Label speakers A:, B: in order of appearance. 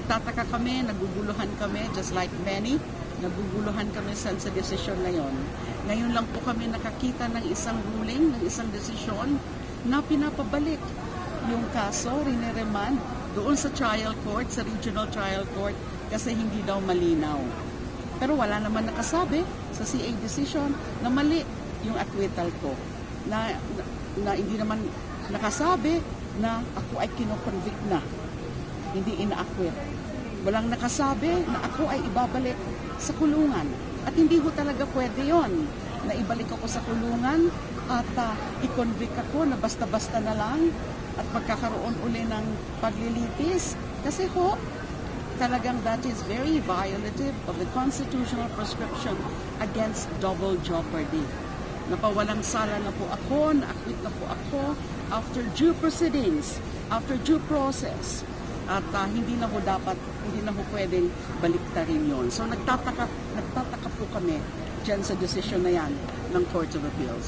A: nagtataka kami, naguguluhan kami, just like many, naguguluhan kami sa desisyon na yon. Ngayon lang po kami nakakita ng isang ruling, ng isang desisyon na pinapabalik yung kaso, riniremand doon sa trial court, sa regional trial court, kasi hindi daw malinaw. Pero wala naman nakasabi sa CA decision na mali yung acquittal ko. Na hindi naman nakasabi na ako ay kinoconvict na, hindi ina-acquit. Walang nakasabi na ako ay ibabalik sa kulungan. At hindi ho talaga pwede yon na ibalik ako sa kulungan at i-convict ako na basta-basta na lang at magkakaroon uli ng paglilitis. Kasi ho, talagang that is very violative of the constitutional prescription against double jeopardy. Napawalang sala na po ako, na-acquit na po ako after due proceedings, after due process. At hindi na ho pwedeng baliktarin yon. So nagtataka po kami dyan sa decision na yan ng Court of Appeals.